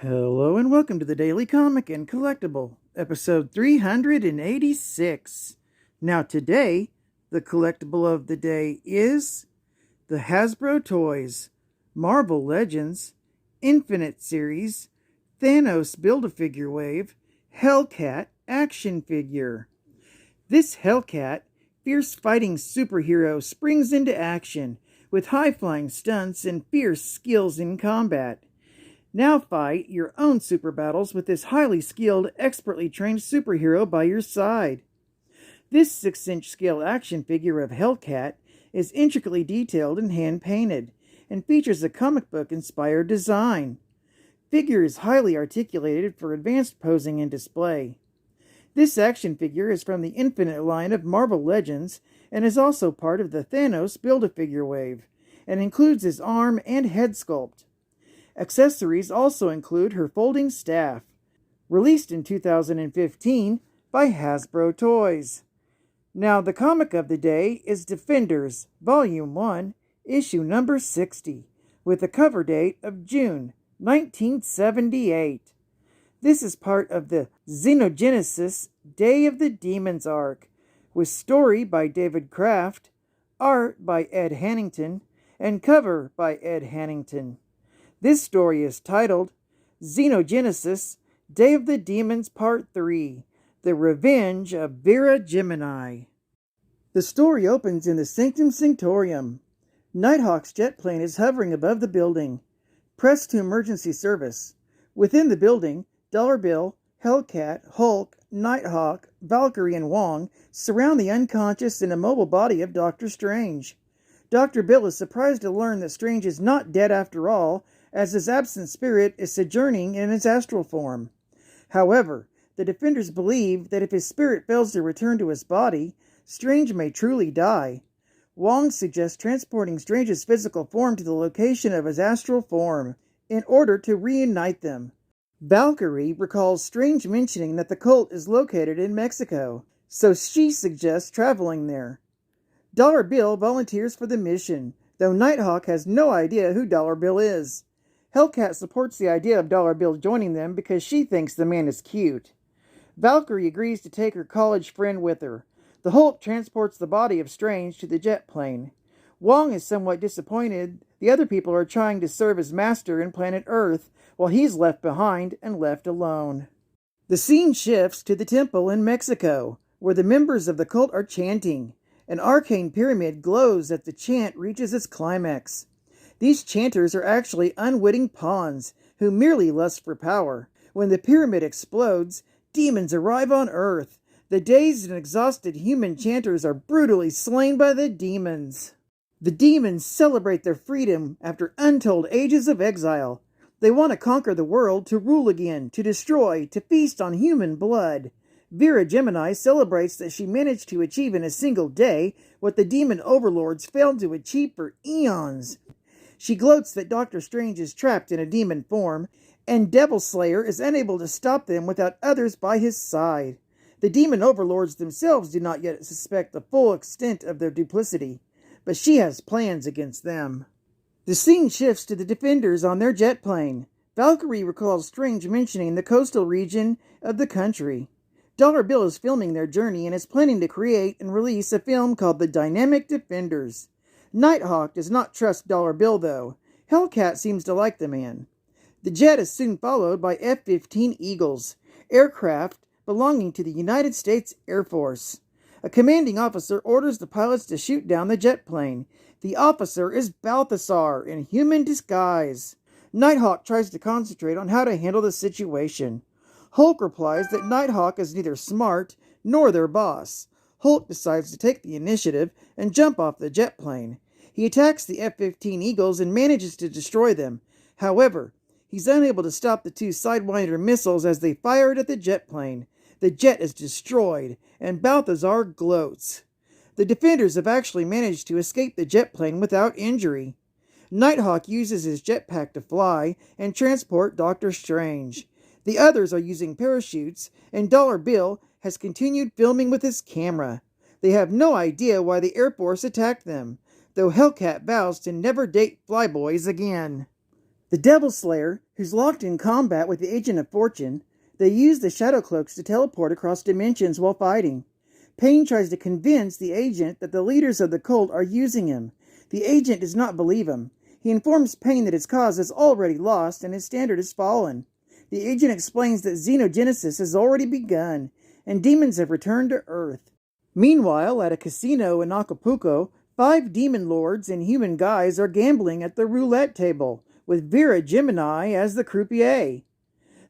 Hello and welcome to the Daily Comic and Collectible, episode 386. Now today, the collectible of the day is the Hasbro Toys Marvel Legends Infinite Series Thanos Build-A-Figure Wave Hellcat Action Figure. This Hellcat, fierce fighting superhero, springs into action with high-flying stunts and fierce skills in combat. Now fight your own super battles with this highly skilled, expertly trained superhero by your side. This 6-inch scale action figure of Hellcat is intricately detailed and hand-painted, and features a comic book-inspired design. Figure is highly articulated for advanced posing and display. This action figure is from the Infinite line of Marvel Legends, and is also part of the Thanos Build-A-Figure wave, and includes his arm and head sculpt. Accessories also include her folding staff, released in 2015 by Hasbro Toys. Now the comic of the day is Defenders, Volume 1, Issue number 60, with a cover date of June 1978. This is part of the Xenogenesis Day of the Demons arc, with story by David Kraft, art by Ed Hannington, and cover by Ed Hannington. This story is titled Xenogenesis Day of the Demons Part 3, The Revenge of Vera Gemini. The story opens in the Sanctum Sanctorum. Nighthawk's jet plane is hovering above the building. Press to emergency service. Within the building, Dollar Bill, Hellcat, Hulk, Nighthawk, Valkyrie, and Wong surround the unconscious and immobile body of Dr. Strange. Dr. Bill is surprised to learn that Strange is not dead after all, as his absent spirit is sojourning in his astral form. However, the Defenders believe that if his spirit fails to return to his body, Strange may truly die. Wong suggests transporting Strange's physical form to the location of his astral form, in order to reunite them. Valkyrie recalls Strange mentioning that the cult is located in Mexico, so she suggests traveling there. Dollar Bill volunteers for the mission, though Nighthawk has no idea who Dollar Bill is. Hellcat supports the idea of Dollar Bill joining them because she thinks the man is cute. Valkyrie agrees to take her college friend with her. The Hulk transports the body of Strange to the jet plane. Wong is somewhat disappointed the other people are trying to serve as master in planet Earth, while he's left behind and left alone. The scene shifts to the temple in Mexico, where the members of the cult are chanting. An arcane pyramid glows as the chant reaches its climax. These chanters are actually unwitting pawns, who merely lust for power. When the pyramid explodes, demons arrive on Earth. The dazed and exhausted human chanters are brutally slain by the demons. The demons celebrate their freedom after untold ages of exile. They want to conquer the world, to rule again, to destroy, to feast on human blood. Vera Gemini celebrates that she managed to achieve in a single day what the demon overlords failed to achieve for eons. She gloats that Dr. Strange is trapped in a demon form, and Devil Slayer is unable to stop them without others by his side. The demon overlords themselves do not yet suspect the full extent of their duplicity, but she has plans against them. The scene shifts to the Defenders on their jet plane. Valkyrie recalls Strange mentioning the coastal region of the country. Dollar Bill is filming their journey and is planning to create and release a film called The Dynamic Defenders. Nighthawk does not trust Dollar Bill, though. Hellcat seems to like the man. The jet is soon followed by F-15 Eagles, aircraft belonging to the United States Air Force. A commanding officer orders the pilots to shoot down the jet plane. The officer is Balthasar in human disguise. Nighthawk tries to concentrate on how to handle the situation. Hulk replies that Nighthawk is neither smart nor their boss. Hulk decides to take the initiative and jump off the jet plane. He attacks the F-15 Eagles and manages to destroy them. However, he's unable to stop the two Sidewinder missiles as they fired at the jet plane. The jet is destroyed, and Balthazar gloats. The Defenders have actually managed to escape the jet plane without injury. Nighthawk uses his jetpack to fly and transport Dr. Strange. The others are using parachutes, and Dollar Bill has continued filming with his camera. They have no idea why the Air Force attacked them, though Hellcat vows to never date flyboys again. The Devil Slayer, who's locked in combat with the Agent of Fortune. They use the shadow cloaks to teleport across dimensions while fighting. Payne tries to convince the agent that the leaders of the cult are using him. The agent does not believe him. He informs Payne that his cause is already lost and his standard has fallen. The agent explains that xenogenesis has already begun, and demons have returned to Earth. Meanwhile, at a casino in Acapulco, 5 demon lords in human guise are gambling at the roulette table, with Vera Gemini as the croupier.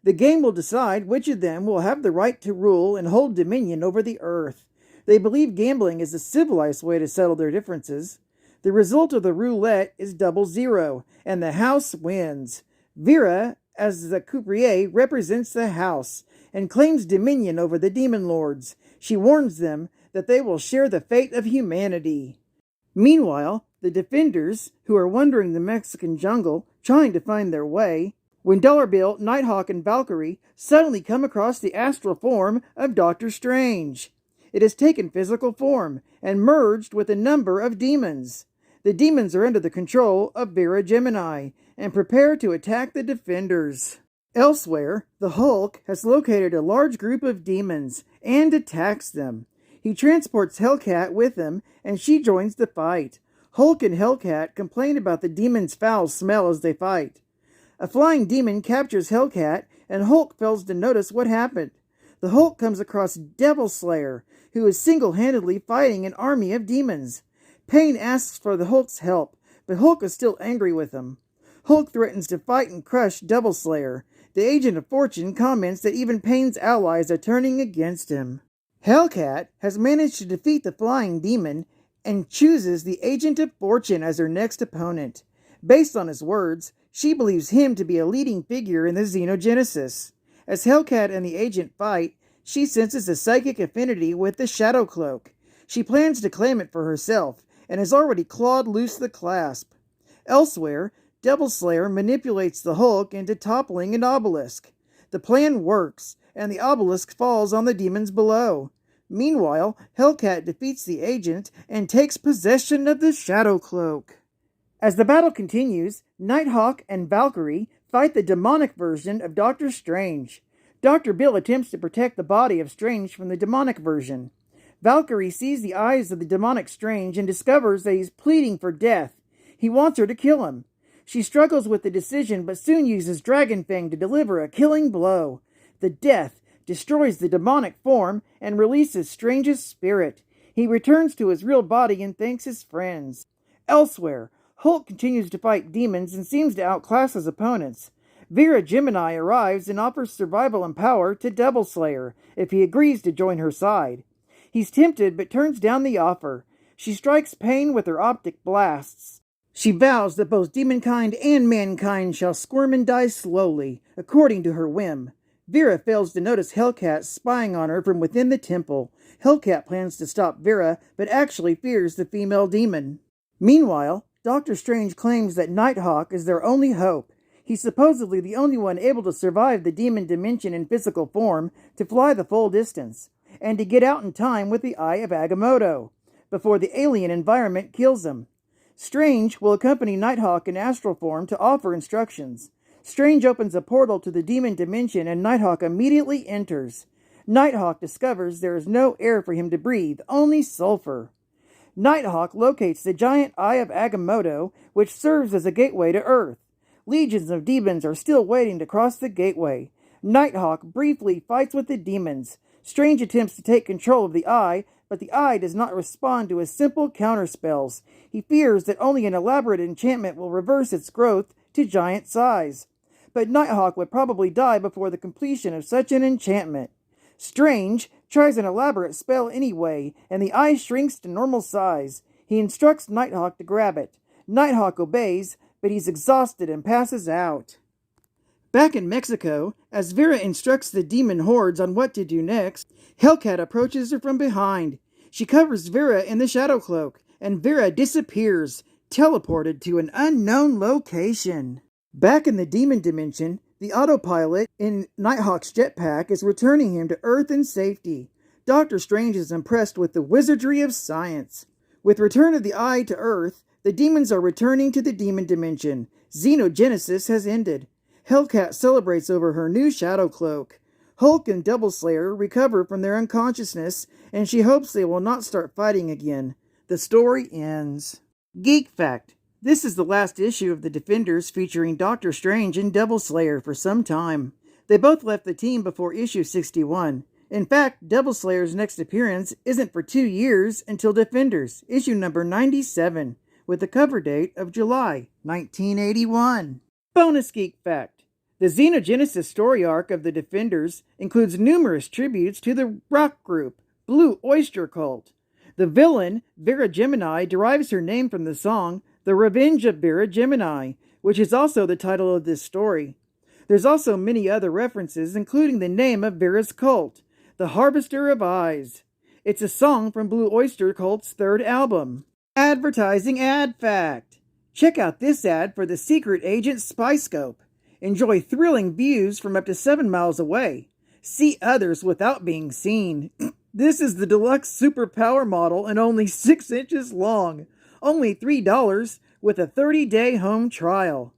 The game will decide which of them will have the right to rule and hold dominion over the Earth. They believe gambling is a civilized way to settle their differences. The result of the roulette is 00, and the house wins. Vera, as the croupier, represents the house and claims dominion over the demon lords. She warns them that they will share the fate of humanity. Meanwhile, the defenders, who are wandering the Mexican jungle, trying to find their way, when Dollar Bill, Nighthawk, and Valkyrie suddenly come across the astral form of Doctor Strange. It has taken physical form and merged with a number of demons. The demons are under the control of Vera Gemini and prepare to attack the defenders. Elsewhere, the Hulk has located a large group of demons and attacks them. He transports Hellcat with him, and she joins the fight. Hulk and Hellcat complain about the demon's foul smell as they fight. A flying demon captures Hellcat, and Hulk fails to notice what happened. The Hulk comes across Devil Slayer, who is single-handedly fighting an army of demons. Payne asks for the Hulk's help, but Hulk is still angry with him. Hulk threatens to fight and crush Devil Slayer. The Agent of Fortune comments that even Payne's allies are turning against him. Hellcat has managed to defeat the flying demon and chooses the Agent of Fortune as her next opponent. Based on his words, she believes him to be a leading figure in the xenogenesis. As Hellcat and the agent fight, she senses a psychic affinity with the Shadow Cloak. She plans to claim it for herself, and has already clawed loose the clasp. Elsewhere, Devil Slayer manipulates the Hulk into toppling an obelisk. The plan works, and the obelisk falls on the demons below. Meanwhile, Hellcat defeats the agent and takes possession of the Shadow Cloak. As the battle continues, Nighthawk and Valkyrie fight the demonic version of Doctor Strange. Dr. Bill attempts to protect the body of Strange from the demonic version. Valkyrie sees the eyes of the demonic Strange and discovers that he's pleading for death. He wants her to kill him. She struggles with the decision but soon uses Dragon Fang to deliver a killing blow. The death destroys the demonic form and releases Strange's spirit. He returns to his real body and thanks his friends. Elsewhere, Hulk continues to fight demons and seems to outclass his opponents. Vera Gemini arrives and offers survival and power to Devil Slayer if he agrees to join her side. He's tempted but turns down the offer. She strikes Payne with her optic blasts. She vows that both demonkind and mankind shall squirm and die slowly, according to her whim. Vera fails to notice Hellcat spying on her from within the temple. Hellcat plans to stop Vera, but actually fears the female demon. Meanwhile, Doctor Strange claims that Nighthawk is their only hope. He's supposedly the only one able to survive the demon dimension in physical form, to fly the full distance, and to get out in time with the Eye of Agamotto, before the alien environment kills him. Strange will accompany Nighthawk in astral form to offer instructions. Strange opens a portal to the demon dimension and Nighthawk immediately enters. Nighthawk discovers there is no air for him to breathe, only sulfur. Nighthawk locates the giant Eye of Agamotto, which serves as a gateway to Earth. Legions of demons are still waiting to cross the gateway. Nighthawk briefly fights with the demons. Strange attempts to take control of the Eye, but the Eye does not respond to his simple counterspells. He fears that only an elaborate enchantment will reverse its growth to giant size. But Nighthawk would probably die before the completion of such an enchantment. Strange tries an elaborate spell anyway, and the Eye shrinks to normal size. He instructs Nighthawk to grab it. Nighthawk obeys, but he's exhausted and passes out. Back in Mexico, as Vera instructs the demon hordes on what to do next, Hellcat approaches her from behind. She covers Vera in the Shadow Cloak, and Vera disappears, teleported to an unknown location. Back in the demon dimension, the autopilot in Nighthawk's jetpack is returning him to Earth in safety. Doctor Strange is impressed with the wizardry of science. With return of the Eye to Earth, the demons are returning to the demon dimension. Xenogenesis has ended. Hellcat celebrates over her new shadow cloak. Hulk and Double Slayer recover from their unconsciousness, and she hopes they will not start fighting again. The story ends. Geek Fact. This is the last issue of the Defenders featuring Doctor Strange and Double Slayer for some time. They both left the team before issue 61. In fact, Double Slayer's next appearance isn't for 2 years until Defenders, issue number 97, with the cover date of July 1981. Bonus Geek Fact. The Xenogenesis story arc of the Defenders includes numerous tributes to the rock group Blue Oyster Cult. The villain, Vera Gemini, derives her name from the song The Revenge of Vera Gemini, which is also the title of this story. There's also many other references, including the name of Vera's cult, The Harvester of Eyes. It's a song from Blue Oyster Cult's third album. Advertising Ad Fact. Check out this ad for the Secret Agent Spy Scope. Enjoy thrilling views from up to 7 miles away. See others without being seen. This is the deluxe superpower model and only 6 inches long. Only $3 with a 30-day home trial.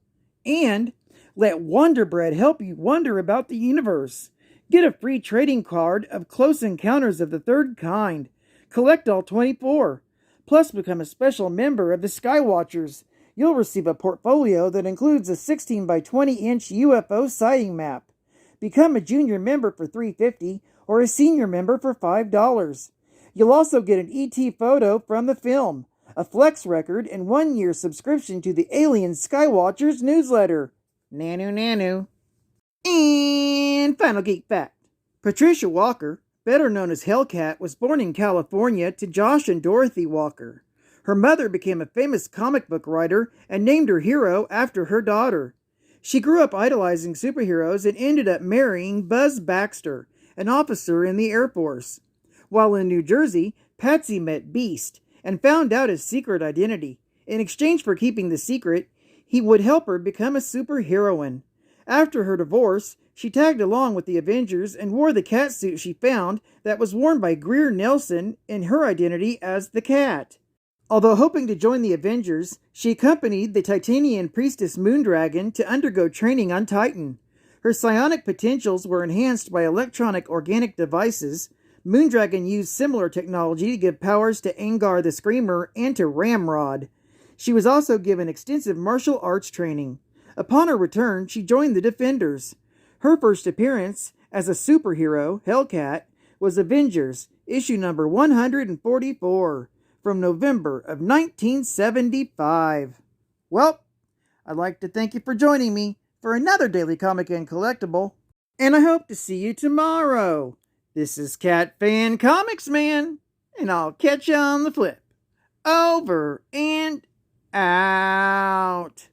And let Wonder Bread help you wonder about the universe. Get a free trading card of Close Encounters of the Third Kind. Collect all 24. Plus become a special member of the Skywatchers. You'll receive a portfolio that includes a 16 by 20 inch UFO sighting map. Become a junior member for $3.50 or a senior member for $5. You'll also get an ET photo from the film, a Flex record, and 1-year subscription to the Alien Skywatchers newsletter. Nanu nanu. And final geek fact. Patricia Walker, better known as Hellcat, was born in California to Josh and Dorothy Walker. Her mother became a famous comic book writer and named her hero after her daughter. She grew up idolizing superheroes and ended up marrying Buzz Baxter, an officer in the Air Force. While in New Jersey, Patsy met Beast and found out his secret identity. In exchange for keeping the secret, he would help her become a superheroine. After her divorce, she tagged along with the Avengers and wore the cat suit she found that was worn by Greer Nelson in her identity as the Cat. Although hoping to join the Avengers, she accompanied the Titanian priestess Moondragon to undergo training on Titan. Her psionic potentials were enhanced by electronic organic devices. Moondragon used similar technology to give powers to Angar the Screamer and to Ramrod. She was also given extensive martial arts training. Upon her return, she joined the Defenders. Her first appearance as a superhero, Hellcat, was Avengers, issue number 144. From November of 1975. Well, I'd like to thank you for joining me for another Daily Comic and Collectible, and I hope to see you tomorrow. This is Cat Fan Comics Man, and I'll catch you on the flip. Over and out.